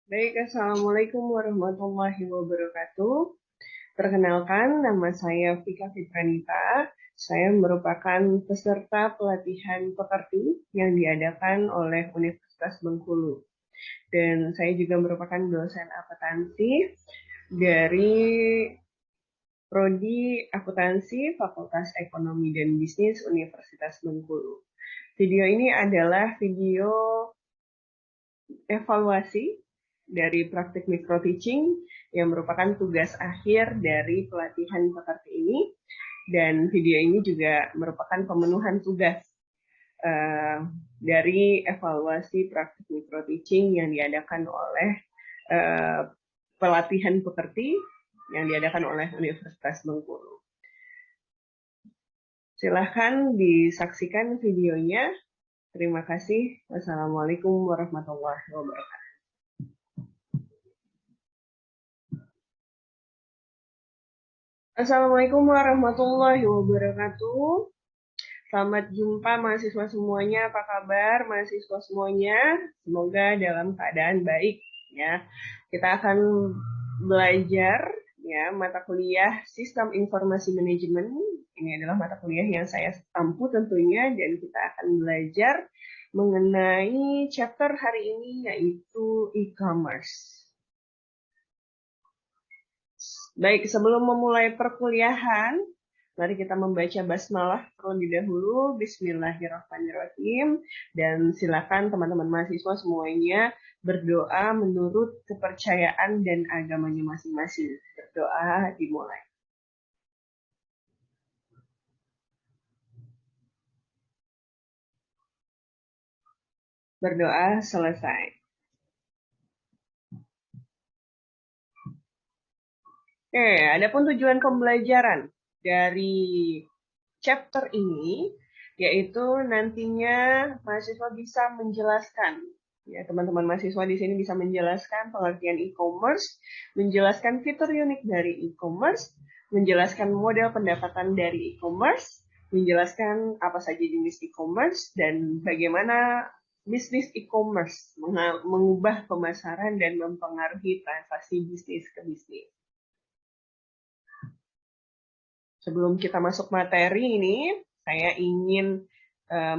Baik, Assalamualaikum warahmatullahi wabarakatuh. Perkenalkan, nama saya Vika Fitranita. Saya merupakan peserta pelatihan pekerti yang diadakan oleh Universitas Bengkulu. Dan saya juga merupakan dosen akuntansi dari Prodi Akuntansi Fakultas Ekonomi dan Bisnis Universitas Bengkulu. Video ini adalah video evaluasi dari praktik micro teaching yang merupakan tugas akhir dari pelatihan pekerti ini, dan video ini juga merupakan pemenuhan tugas dari evaluasi praktik micro teaching yang diadakan oleh pelatihan pekerti yang diadakan oleh Universitas Bengkulu. Silahkan disaksikan videonya. Terima kasih. Wassalamualaikum warahmatullahi wabarakatuh. Assalamualaikum warahmatullahi wabarakatuh. Selamat jumpa mahasiswa semuanya. Apa kabar mahasiswa semuanya? Semoga dalam keadaan baik ya. Kita akan belajar ya mata kuliah Sistem Informasi Manajemen. Ini adalah mata kuliah yang saya tampu tentunya, dan kita akan belajar mengenai chapter hari ini yaitu e-commerce. Baik, sebelum memulai perkuliahan, mari kita membaca basmalah terlebih dahulu. Bismillahirrahmanirrahim. Dan silakan teman-teman mahasiswa semuanya berdoa menurut kepercayaan dan agamanya masing-masing. Berdoa dimulai. Berdoa selesai. Oke, adapun tujuan pembelajaran dari chapter ini, yaitu nantinya mahasiswa bisa menjelaskan, ya teman-teman mahasiswa di sini bisa menjelaskan pengertian e-commerce, menjelaskan fitur unik dari e-commerce, menjelaskan model pendapatan dari e-commerce, menjelaskan apa saja jenis e-commerce, dan bagaimana bisnis e-commerce mengubah pemasaran dan mempengaruhi transaksi bisnis ke bisnis. Sebelum kita masuk materi ini, saya ingin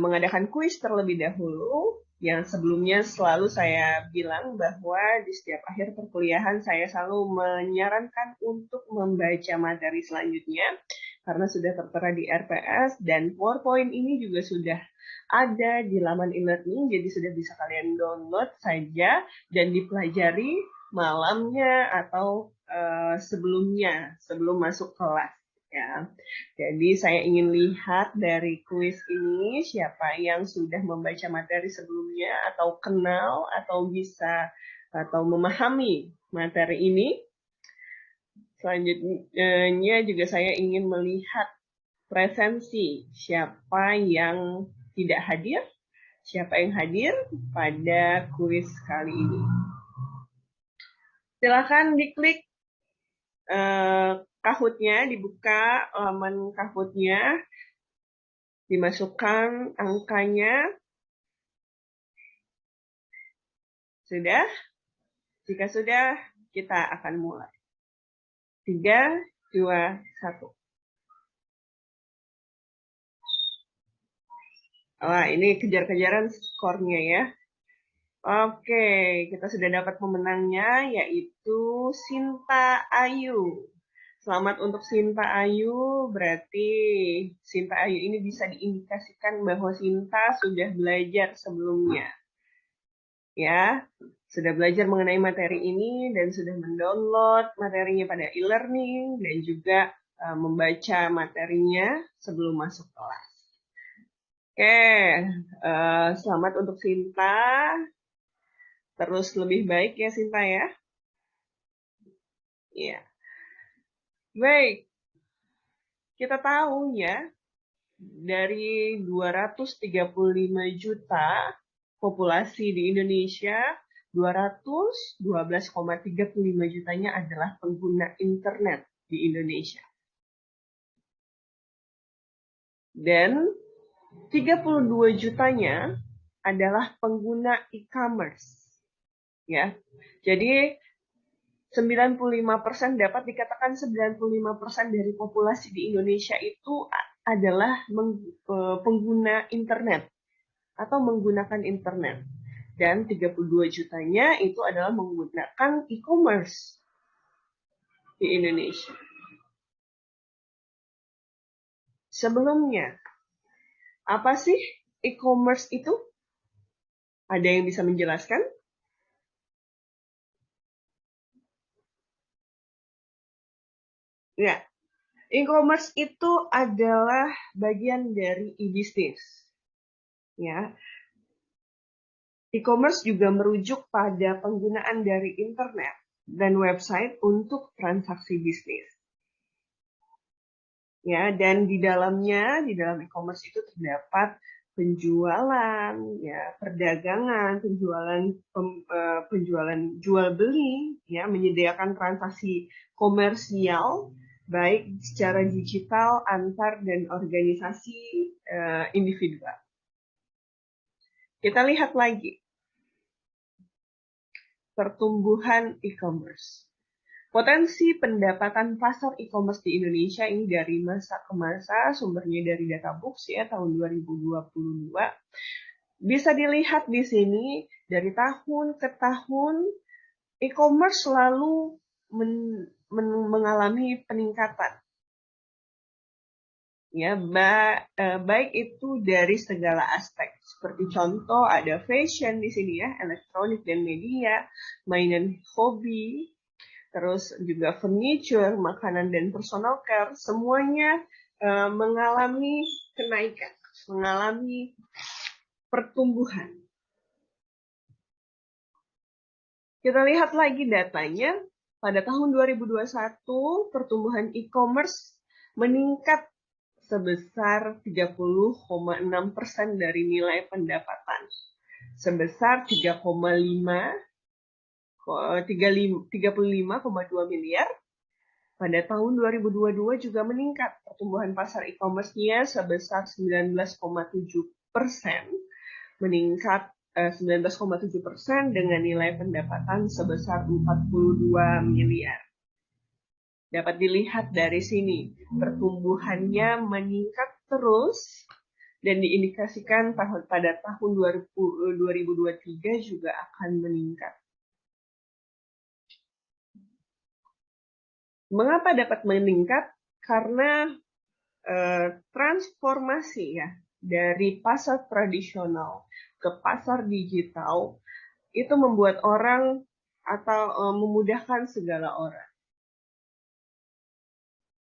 mengadakan kuis terlebih dahulu. Yang sebelumnya selalu saya bilang bahwa di setiap akhir perkuliahan saya selalu menyarankan untuk membaca materi selanjutnya, karena sudah tertera di RPS, dan PowerPoint ini juga sudah ada di laman e-learning, jadi sudah bisa kalian download saja dan dipelajari malamnya atau sebelum masuk kelas. Ya, jadi saya ingin lihat dari kuis ini siapa yang sudah membaca materi sebelumnya atau kenal atau bisa atau memahami materi ini. Selanjutnya juga saya ingin melihat presensi siapa yang tidak hadir, siapa yang hadir pada kuis kali ini. Silakan diklik Kahoot-nya, dibuka laman Kahoot-nya, dimasukkan angkanya. Sudah? Jika sudah, kita akan mulai. 3, 2, 1. Wah, ini kejar-kejaran skornya ya. Oke, kita sudah dapat pemenangnya, yaitu Sinta Ayu. Selamat untuk Sinta Ayu, berarti Sinta Ayu ini bisa diindikasikan bahwa Sinta sudah belajar sebelumnya. Ya, sudah belajar mengenai materi ini dan sudah mendownload materinya pada e-learning dan juga membaca materinya sebelum masuk kelas. Oke, selamat untuk Sinta. Terus lebih baik ya Sinta ya. Iya. Baik, kita tahu ya, dari 235 juta populasi di Indonesia, 212,35 jutanya adalah pengguna internet di Indonesia. Dan 32 jutanya adalah pengguna e-commerce. ya. Jadi 95% dapat dikatakan 95% dari populasi di Indonesia itu adalah pengguna internet atau menggunakan internet. Dan 32 jutanya itu adalah menggunakan e-commerce di Indonesia. Sebelumnya, apa sih e-commerce itu? Ada yang bisa menjelaskan? Ya, e-commerce itu adalah bagian dari e-business. Ya, e-commerce juga merujuk pada penggunaan dari internet dan website untuk transaksi bisnis. Ya, dan di dalam e-commerce itu terdapat penjualan, ya, perdagangan, penjualan jual beli, ya, menyediakan transaksi komersial baik secara digital antar dan organisasi individual. Kita lihat lagi pertumbuhan e-commerce. Potensi pendapatan pasar e-commerce di Indonesia ini dari masa ke masa, sumbernya dari Databooks ya tahun 2022. Bisa dilihat di sini dari tahun ke tahun e-commerce selalu mengalami peningkatan. Ya, baik itu dari segala aspek. Seperti contoh ada fashion di sini ya, elektronik dan media, mainan hobi, terus juga furniture, makanan dan personal care, semuanya mengalami kenaikan, mengalami pertumbuhan. Kita lihat lagi datanya, pada tahun 2021 pertumbuhan e-commerce meningkat sebesar 30,6% dari nilai pendapatan, sebesar 35,2 miliar. Pada tahun 2022 juga meningkat pertumbuhan pasar e-commerce-nya sebesar 19,7%, meningkat 19,7% dengan nilai pendapatan sebesar 42 miliar. Dapat dilihat dari sini, pertumbuhannya meningkat terus dan diindikasikan pada tahun 2023 juga akan meningkat. Mengapa dapat meningkat? Karena transformasi ya dari pasar tradisional ke pasar digital itu membuat orang atau memudahkan segala orang,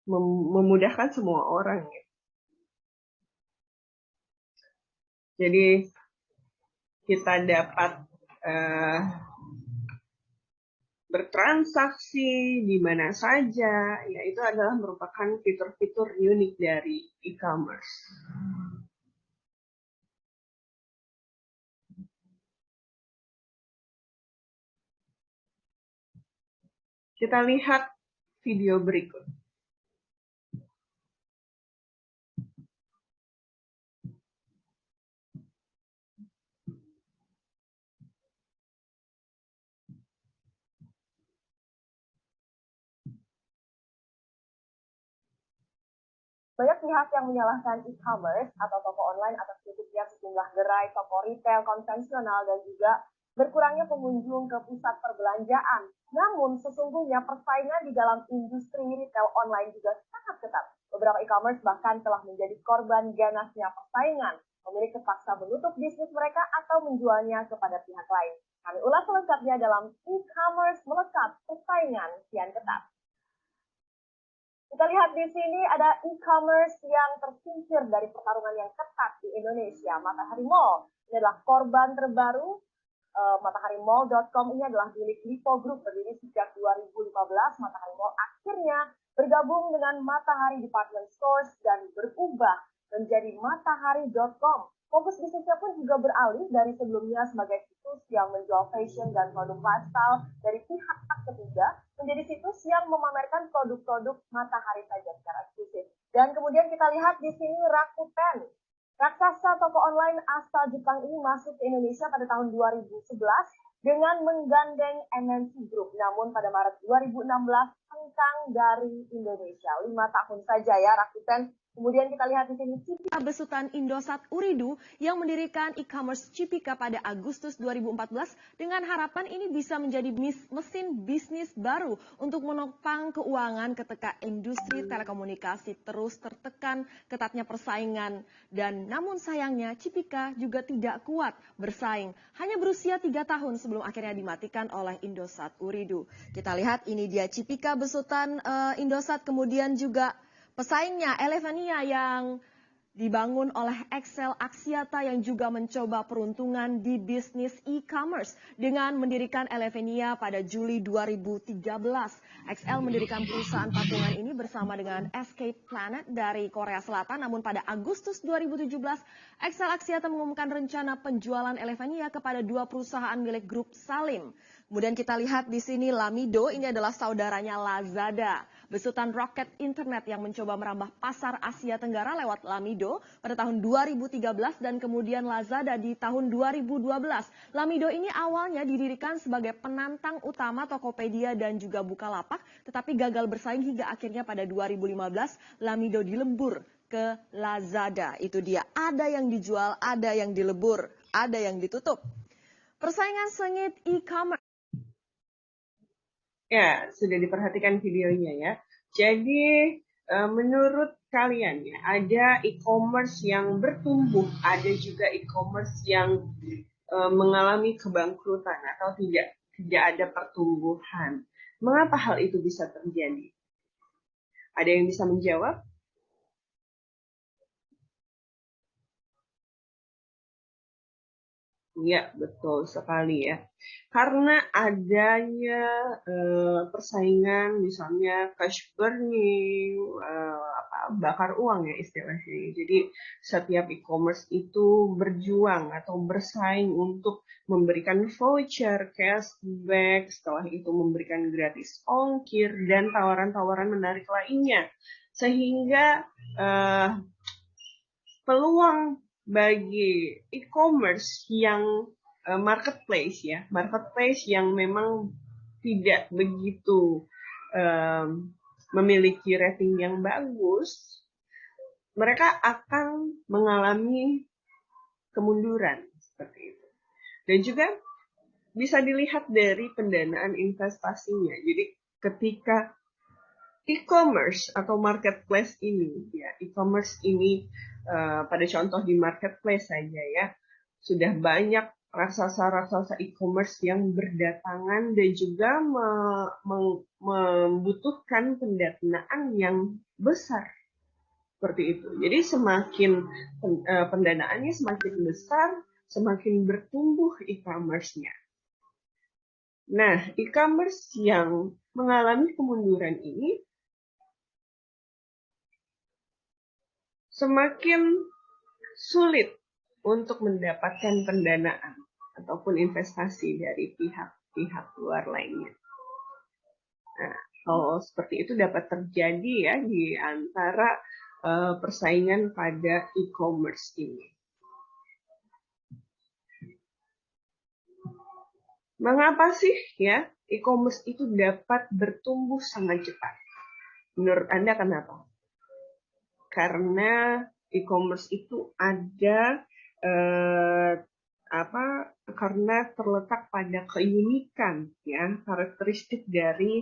memudahkan semua orang. Ya. Jadi kita dapat bertransaksi di mana saja, ya itu adalah merupakan fitur-fitur unik dari e-commerce. Kita lihat video berikut. Banyak pihak yang menyalahkan e-commerce atau toko online atas tutupnya sejumlah gerai toko retail konvensional dan juga berkurangnya pengunjung ke pusat perbelanjaan. Namun sesungguhnya persaingan di dalam industri retail online juga sangat ketat. Beberapa e-commerce bahkan telah menjadi korban ganasnya persaingan. Pemilik terpaksa menutup bisnis mereka atau menjualnya kepada pihak lain. Kami ulas selengkapnya dalam e-commerce melekat persaingan kian ketat. Kita lihat di sini ada e-commerce yang tersingkir dari pertarungan yang ketat di Indonesia. Matahari Mall ini adalah korban terbaru. MatahariMall.com ini adalah milik Lipo Group, berdiri sejak 2015. Matahari Mall akhirnya bergabung dengan Matahari Department Stores dan berubah menjadi Matahari.com. Fokus bisnisnya pun juga beralih dari sebelumnya sebagai situs yang menjual fashion dan produk lifestyle dari pihak ketiga menjadi situs yang memamerkan produk-produk Matahari saja secara eksklusif. Dan kemudian kita lihat di sini Rakuten. Raksasa toko online asal Jepang ini masuk ke Indonesia pada tahun 2011 dengan menggandeng MNC Group. Namun pada Maret 2016 hengkang dari Indonesia. 5 tahun saja ya Rakuten. Kemudian kita lihat di sini Cipika besutan Indosat Uridu yang mendirikan e-commerce Cipika pada Agustus 2014 dengan harapan ini bisa menjadi mesin bisnis baru untuk menopang keuangan ketika industri telekomunikasi terus tertekan ketatnya persaingan. Dan namun sayangnya Cipika juga tidak kuat bersaing, hanya berusia 3 tahun sebelum akhirnya dimatikan oleh Indosat Uridu. Kita lihat ini dia Cipika besutan Indosat, kemudian juga pesaingnya Elevania yang dibangun oleh Excel Axiata yang juga mencoba peruntungan di bisnis e-commerce dengan mendirikan Elevania pada Juli 2013. Excel mendirikan perusahaan patungan ini bersama dengan Escape Planet dari Korea Selatan. Namun pada Agustus 2017, Excel Axiata mengumumkan rencana penjualan Elevania kepada 2 perusahaan milik grup Salim. Kemudian kita lihat di sini Lamido, ini adalah saudaranya Lazada. Besutan roket internet yang mencoba merambah pasar Asia Tenggara lewat Lamido pada tahun 2013 dan kemudian Lazada di tahun 2012. Lamido ini awalnya didirikan sebagai penantang utama Tokopedia dan juga Bukalapak, tetapi gagal bersaing hingga akhirnya pada 2015 Lamido dilebur ke Lazada. Itu dia, ada yang dijual, ada yang dilebur, ada yang ditutup. Persaingan sengit e-commerce. Ya, sudah diperhatikan videonya ya. Jadi, menurut kalian ya, ada e-commerce yang bertumbuh, ada juga e-commerce yang mengalami kebangkrutan atau tidak ada pertumbuhan. Mengapa hal itu bisa terjadi? Ada yang bisa menjawab? Ya, betul sekali ya. Karena adanya persaingan, misalnya cash burning, bakar uang ya istilahnya. Jadi setiap e-commerce itu berjuang atau bersaing untuk memberikan voucher, cashback, setelah itu memberikan gratis ongkir dan tawaran-tawaran menarik lainnya. Sehingga peluang bagi e-commerce yang marketplace yang memang tidak begitu memiliki rating yang bagus, mereka akan mengalami kemunduran seperti itu. Dan juga bisa dilihat dari pendanaan investasinya. Jadi ketika e-commerce atau marketplace ini, ya e-commerce ini pada contoh di marketplace saja ya, sudah banyak raksasa-raksasa e-commerce yang berdatangan dan juga membutuhkan pendanaan yang besar seperti itu. Jadi semakin pendanaannya semakin besar, semakin bertumbuh e-commerce-nya. Nah, e-commerce yang mengalami kemunduran ini semakin sulit untuk mendapatkan pendanaan ataupun investasi dari pihak-pihak luar lainnya. Nah, hal seperti itu dapat terjadi ya di antara persaingan pada e-commerce ini. Mengapa sih ya e-commerce itu dapat bertumbuh sangat cepat? Menurut Anda kenapa? Karena e-commerce itu ada karena terletak pada keunikan ya, karakteristik dari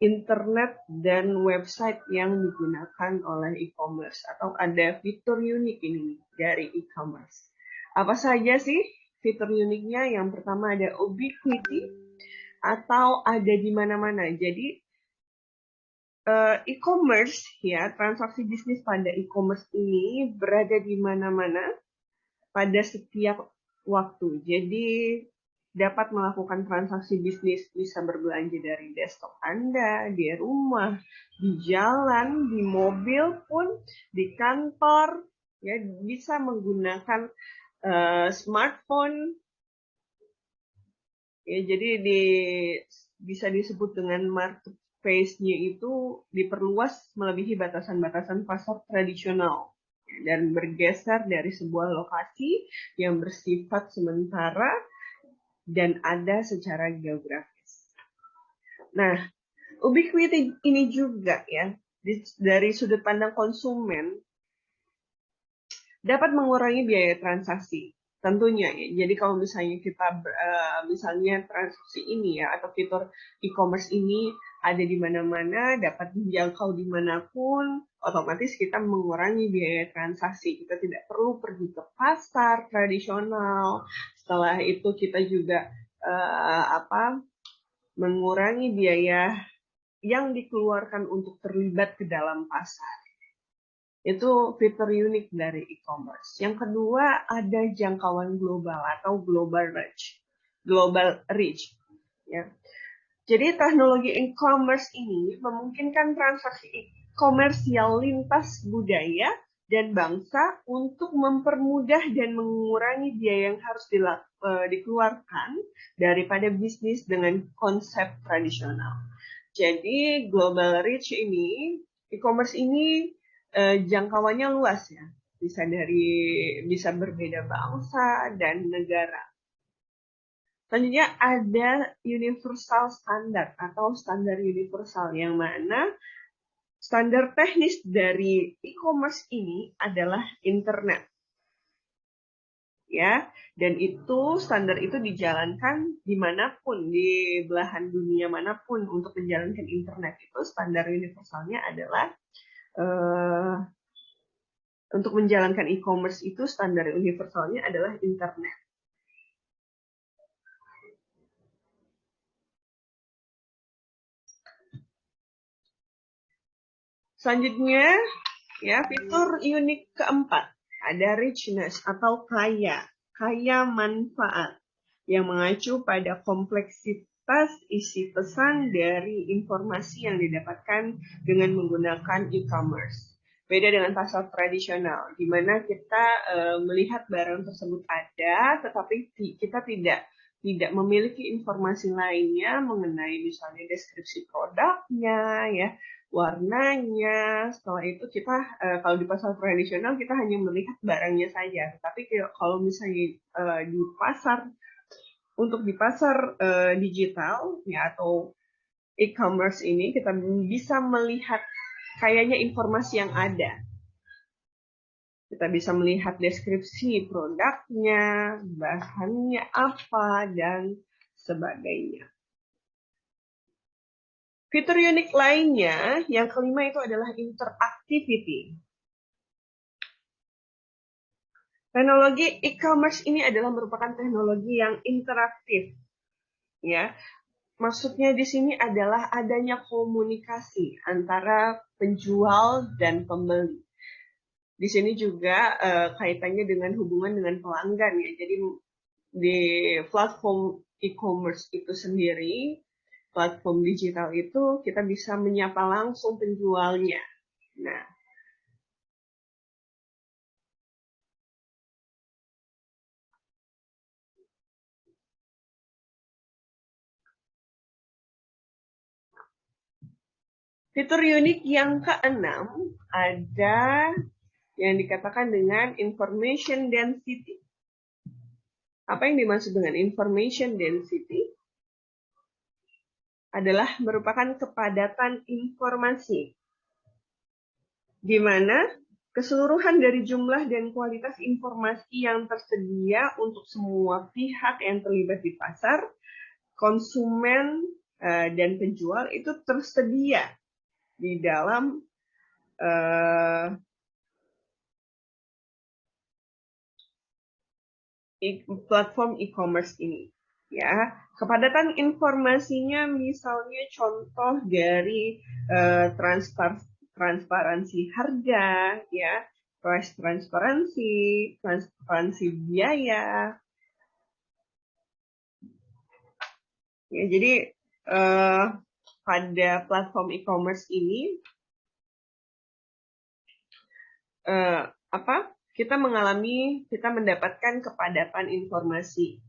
internet dan website yang digunakan oleh e-commerce, atau ada fitur unik ini dari e-commerce. Apa saja sih fitur uniknya? Yang pertama ada ubiquity atau ada di mana-mana. Jadi e-commerce ya, transaksi bisnis pada e-commerce ini berada di mana-mana pada setiap waktu. Jadi dapat melakukan transaksi bisnis, bisa berbelanja dari desktop Anda, di rumah, di jalan, di mobil pun, di kantor, ya bisa menggunakan smartphone. Ya, jadi bisa disebut dengan marketplace-nya itu diperluas melebihi batasan-batasan pasar tradisional dan bergeser dari sebuah lokasi yang bersifat sementara dan ada secara geografis. Nah, ubiquity ini juga ya, dari sudut pandang konsumen, dapat mengurangi biaya transaksi. Tentunya ya. Jadi kalau misalnya kita misalnya transaksi ini ya atau fitur e-commerce ini ada di mana-mana, dapat dijangkau dimanapun, otomatis kita mengurangi biaya transaksi. Kita tidak perlu pergi ke pasar tradisional. Setelah itu kita juga mengurangi biaya yang dikeluarkan untuk terlibat ke dalam pasar. Itu fitur unik dari e-commerce. Yang kedua, ada jangkauan global atau global reach. Global reach. Ya. Jadi teknologi e-commerce ini memungkinkan transaksi komersial lintas budaya dan bangsa untuk mempermudah dan mengurangi biaya yang harus dikeluarkan daripada bisnis dengan konsep tradisional. Jadi global reach ini, e-commerce ini jangkauannya luas ya, bisa berbeda bangsa dan negara. Selanjutnya ada universal standard atau standar universal yang mana standar teknis dari e-commerce ini adalah internet. Ya, dan standar itu dijalankan dimanapun, di belahan dunia manapun untuk menjalankan internet itu standar universalnya adalah untuk menjalankan e-commerce itu standar universalnya adalah internet. Selanjutnya, ya fitur unik keempat, ada richness atau kaya manfaat yang mengacu pada kompleksitas isi pesan dari informasi yang didapatkan dengan menggunakan e-commerce. Beda dengan pasar tradisional, di mana kita melihat barang tersebut ada, tetapi kita tidak memiliki informasi lainnya mengenai misalnya deskripsi produknya, ya, warnanya. Setelah itu kita kalau di pasar tradisional kita hanya melihat barangnya saja. Tapi kalau misalnya di pasar digital ya atau e-commerce ini kita bisa melihat kayaknya informasi yang ada. Kita bisa melihat deskripsi produknya, bahannya apa, dan sebagainya. Fitur unik lainnya, yang kelima itu adalah interactivity. Teknologi e-commerce ini adalah merupakan teknologi yang interaktif. Ya, maksudnya di sini adalah adanya komunikasi antara penjual dan pembeli. Di sini juga kaitannya dengan hubungan dengan pelanggan ya. Jadi di platform e-commerce itu sendiri, platform digital itu kita bisa menyapa langsung penjualnya. Nah, fitur unik yang keenam ada yang dikatakan dengan information density. Apa yang dimaksud dengan information density? Adalah merupakan kepadatan informasi, di mana keseluruhan dari jumlah dan kualitas informasi yang tersedia untuk semua pihak yang terlibat di pasar, konsumen dan penjual itu tersedia di dalam platform e-commerce ini. Ya, kepadatan informasinya misalnya contoh dari transparansi harga, ya, price transparansi biaya. Ya, jadi pada platform e-commerce ini kita mendapatkan kepadatan informasi.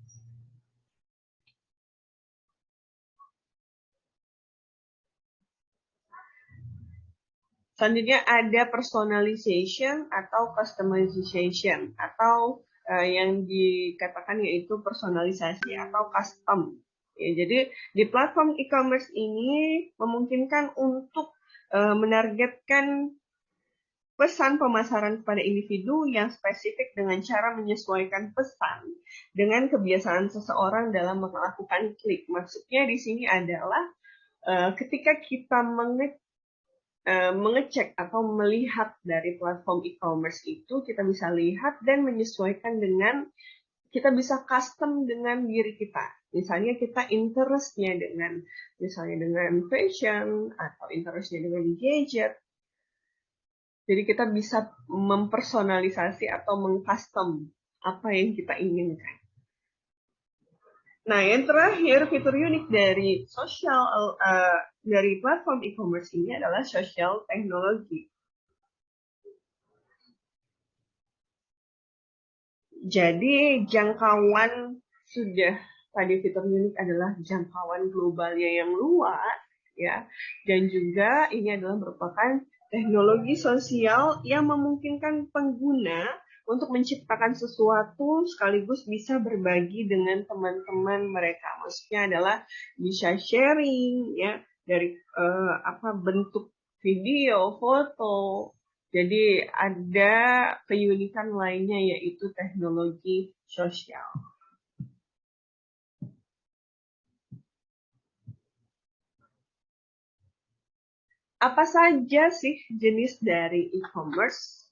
Selanjutnya ada personalization atau customization atau yang dikatakan yaitu personalisasi atau custom. Ya, jadi di platform e-commerce ini memungkinkan untuk menargetkan pesan pemasaran kepada individu yang spesifik dengan cara menyesuaikan pesan dengan kebiasaan seseorang dalam melakukan klik. Maksudnya di sini adalah ketika kita mengecek atau melihat dari platform e-commerce itu, kita bisa lihat dan menyesuaikan dengan, kita bisa custom dengan diri kita. Misalnya kita interest-nya dengan, misalnya dengan fashion, atau interest-nya dengan gadget. Jadi kita bisa mempersonalisasi atau mengcustom apa yang kita inginkan. Nah, yang terakhir, fitur unik dari dari platform e-commerce ini adalah social teknologi. Jadi jangkauan sudah, tadi fitur unik adalah jangkauan globalnya yang luas, ya, dan juga ini adalah merupakan teknologi sosial yang memungkinkan pengguna untuk menciptakan sesuatu sekaligus bisa berbagi dengan teman-teman mereka. Maksudnya adalah bisa sharing, ya, dari bentuk video, foto. Jadi ada keunikan lainnya yaitu teknologi sosial. Apa saja sih jenis dari e-commerce?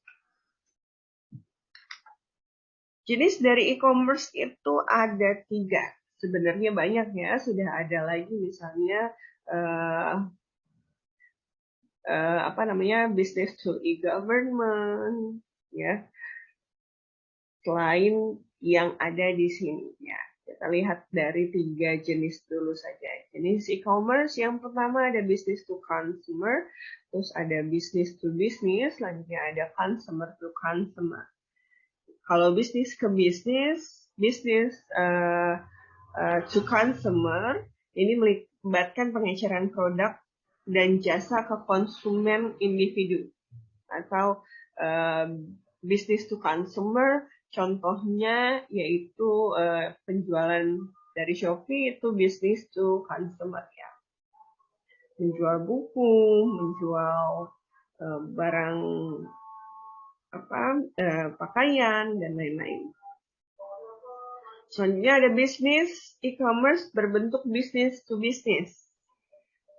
Jenis dari e-commerce itu ada 3. Sebenarnya banyak ya, sudah ada lagi misalnya business to e-government, ya. Selain yang ada di sini, ya. Kita lihat dari 3 jenis dulu saja. Jenis e-commerce yang pertama ada business to consumer, terus ada business to business, selanjutnya ada consumer to consumer. Kalau bisnis ke bisnis, to consumer, ini melibatkan pengecaran produk dan jasa ke konsumen individu. Atau business to consumer, contohnya yaitu penjualan dari Shopee itu business to consumer, ya. Menjual buku, menjual barang pakaian dan lain-lain. Selanjutnya ada bisnis e-commerce berbentuk business to business.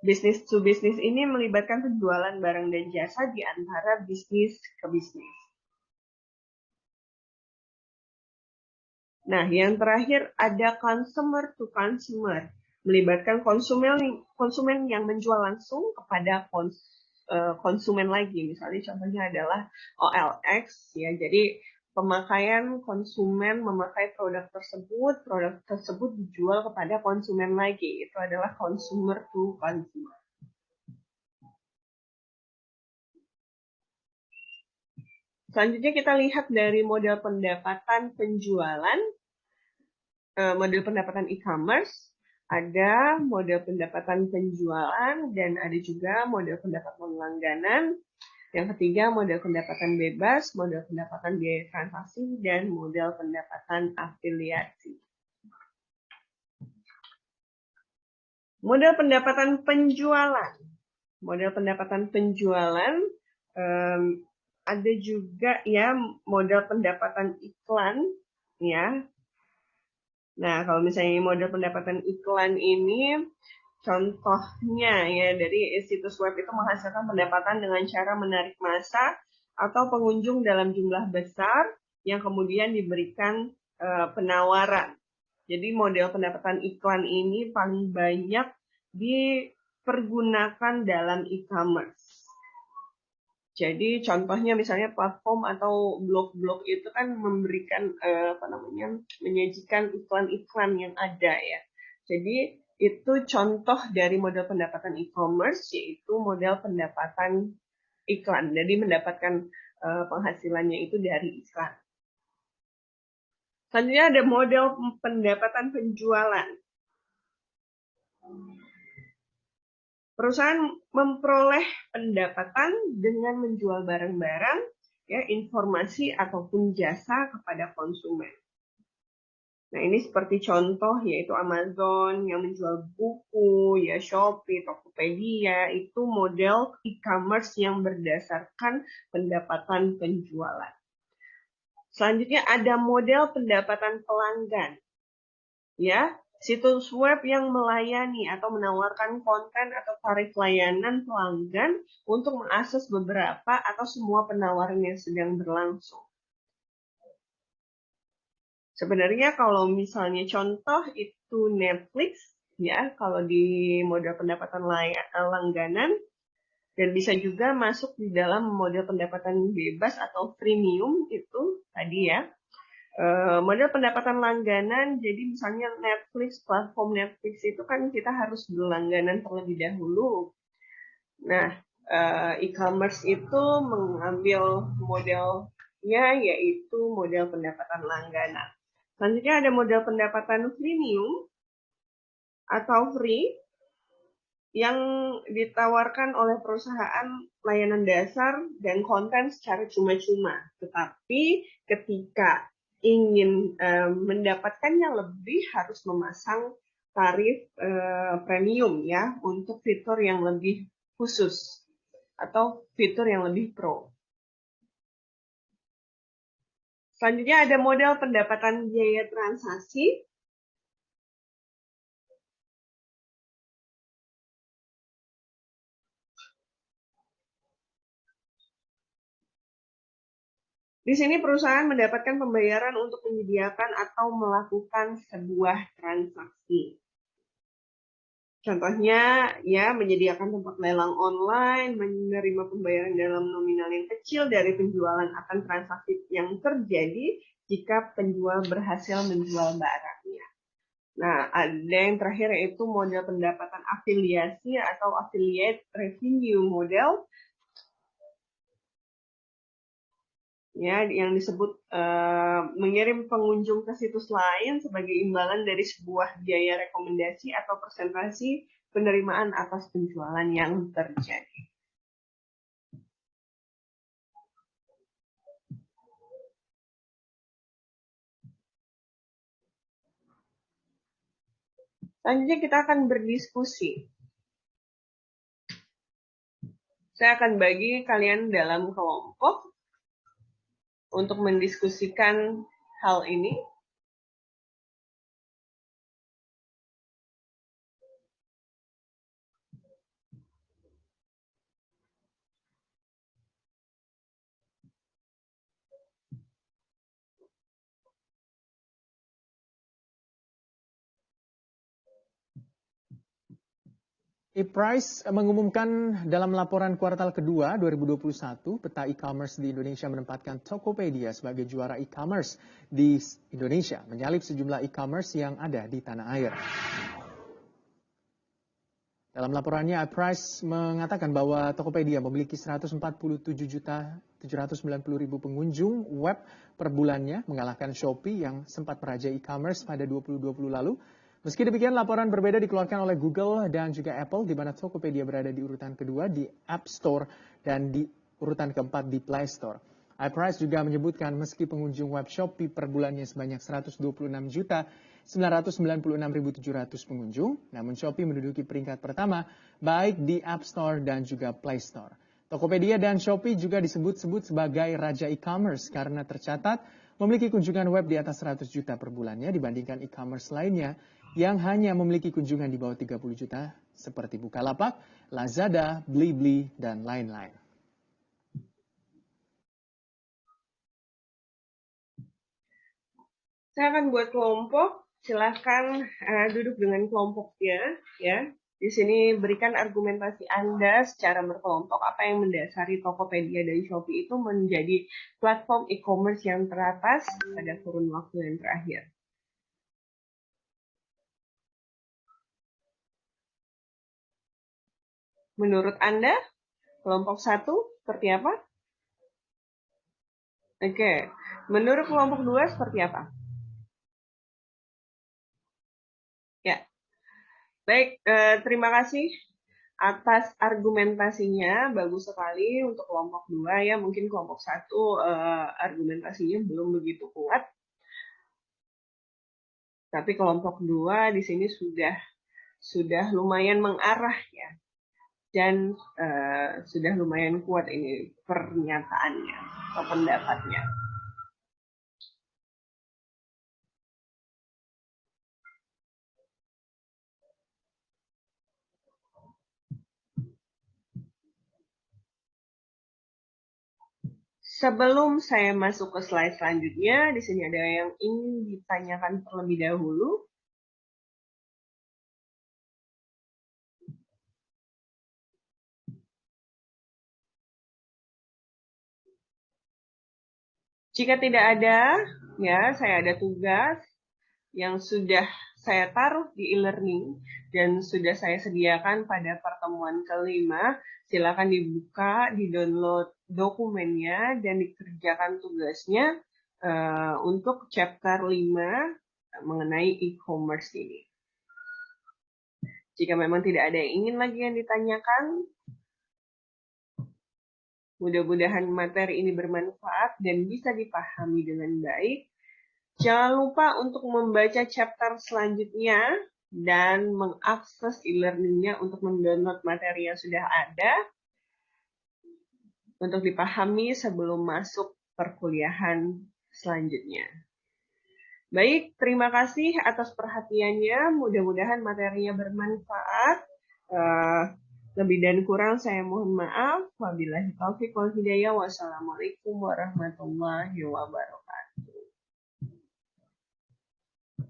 Business to business ini melibatkan penjualan barang dan jasa di antara bisnis ke bisnis. Nah, yang terakhir ada consumer to consumer, melibatkan konsumen yang menjual langsung kepada konsumen lagi. Misalnya contohnya adalah OLX, ya. Jadi pemakaian konsumen memakai produk tersebut dijual kepada konsumen lagi. Itu adalah consumer to consumer. Selanjutnya kita lihat dari model pendapatan penjualan, model pendapatan e-commerce. Ada model pendapatan penjualan dan ada juga model pendapatan langganan. Yang ketiga, model pendapatan bebas, model pendapatan biaya transaksi, dan model pendapatan afiliasi. Model pendapatan penjualan. Model pendapatan penjualan ada juga ya model pendapatan iklan, ya. Nah, kalau misalnya model pendapatan iklan ini, contohnya ya dari situs web itu menghasilkan pendapatan dengan cara menarik massa atau pengunjung dalam jumlah besar yang kemudian diberikan penawaran. Jadi model pendapatan iklan ini paling banyak dipergunakan dalam e-commerce. Jadi contohnya misalnya platform atau blog-blog itu kan memberikan menyajikan iklan-iklan yang ada, ya. Jadi itu contoh dari model pendapatan e-commerce, yaitu model pendapatan iklan. Jadi mendapatkan penghasilannya itu dari iklan. Selanjutnya ada model pendapatan penjualan. Perusahaan memperoleh pendapatan dengan menjual barang-barang ya informasi ataupun jasa kepada konsumen. Nah, ini seperti contoh yaitu Amazon yang menjual buku, ya Shopee, Tokopedia, itu model e-commerce yang berdasarkan pendapatan penjualan. Selanjutnya ada model pendapatan pelanggan. Ya, situs web yang melayani atau menawarkan konten atau tarif layanan pelanggan untuk mengakses beberapa atau semua penawaran yang sedang berlangsung. Sebenarnya kalau misalnya contoh itu Netflix, ya kalau di model pendapatan langganan, dan bisa juga masuk di dalam model pendapatan bebas atau freemium itu tadi ya. Model pendapatan langganan, jadi misalnya Netflix, platform Netflix itu kan kita harus berlangganan terlebih dahulu. Nah, e-commerce itu mengambil modelnya yaitu model pendapatan langganan. Selanjutnya ada model pendapatan freemium atau free yang ditawarkan oleh perusahaan layanan dasar dan konten secara cuma-cuma. Tetapi ketika ingin mendapatkannya lebih harus memasang tarif premium ya untuk fitur yang lebih khusus atau fitur yang lebih pro. Selanjutnya ada model pendapatan biaya transaksi. Di sini perusahaan mendapatkan pembayaran untuk menyediakan atau melakukan sebuah transaksi. Contohnya, ya menyediakan tempat lelang online, menerima pembayaran dalam nominal yang kecil dari penjualan akan transaksi yang terjadi jika penjual berhasil menjual barangnya. Nah, ada yang terakhir yaitu model pendapatan afiliasi atau affiliate revenue model, ya yang disebut mengirim pengunjung ke situs lain sebagai imbalan dari sebuah biaya rekomendasi atau persentase penerimaan atas penjualan yang terjadi. Selanjutnya kita akan berdiskusi. Saya akan bagi kalian dalam kelompok untuk mendiskusikan hal ini. ePrice mengumumkan dalam laporan kuartal kedua 2021, peta e-commerce di Indonesia menempatkan Tokopedia sebagai juara e-commerce di Indonesia, menyalip sejumlah e-commerce yang ada di tanah air. Dalam laporannya, ePrice mengatakan bahwa Tokopedia memiliki 147.790.000 pengunjung web per bulannya, mengalahkan Shopee yang sempat merajai e-commerce pada 2020 lalu. Meski demikian, laporan berbeda dikeluarkan oleh Google dan juga Apple, di mana Tokopedia berada di urutan kedua di App Store dan di urutan keempat di Play Store. ePrice juga menyebutkan meski pengunjung web Shopee per bulannya sebanyak 126.996.700 pengunjung, namun Shopee menduduki peringkat pertama baik di App Store dan juga Play Store. Tokopedia dan Shopee juga disebut-sebut sebagai raja e-commerce karena tercatat memiliki kunjungan web di atas 100 juta per bulannya dibandingkan e-commerce lainnya yang hanya memiliki kunjungan di bawah 30 juta seperti Bukalapak, Lazada, Blibli, dan lain-lain. Saya akan buat kelompok, silahkan duduk dengan kelompoknya, ya. Di sini berikan argumentasi Anda secara berkelompok apa yang mendasari Tokopedia dan Shopee itu menjadi platform e-commerce yang teratas pada kurun waktu yang terakhir. Menurut Anda, kelompok 1 seperti apa? Oke, menurut kelompok 2 seperti apa? Ya, baik, terima kasih Atas argumentasinya bagus sekali untuk kelompok 2 ya, mungkin kelompok 1 argumentasinya belum begitu kuat. Tapi kelompok 2 di sini sudah lumayan mengarah ya. Dan sudah lumayan kuat ini pernyataannya atau pendapatnya. Sebelum saya masuk ke slide selanjutnya, di sini ada yang ingin ditanyakan terlebih dahulu. Jika tidak ada, ya saya ada tugas yang sudah saya taruh di e-learning dan sudah saya sediakan pada pertemuan kelima. Silakan dibuka, di-download dokumennya dan dikerjakan tugasnya untuk chapter 5 mengenai e-commerce ini. Jika memang tidak ada yang ingin lagi yang ditanyakan, mudah-mudahan materi ini bermanfaat dan bisa dipahami dengan baik. Jangan lupa untuk membaca chapter selanjutnya dan mengakses e-learningnya untuk mendownload materi yang sudah ada untuk dipahami sebelum masuk perkuliahan selanjutnya. Baik, terima kasih atas perhatiannya. Mudah-mudahan materinya bermanfaat. Lebih dan kurang saya mohon maaf. Wabillahi taufiq wal hidayah. Wassalamualaikum warahmatullahi wabarakatuh.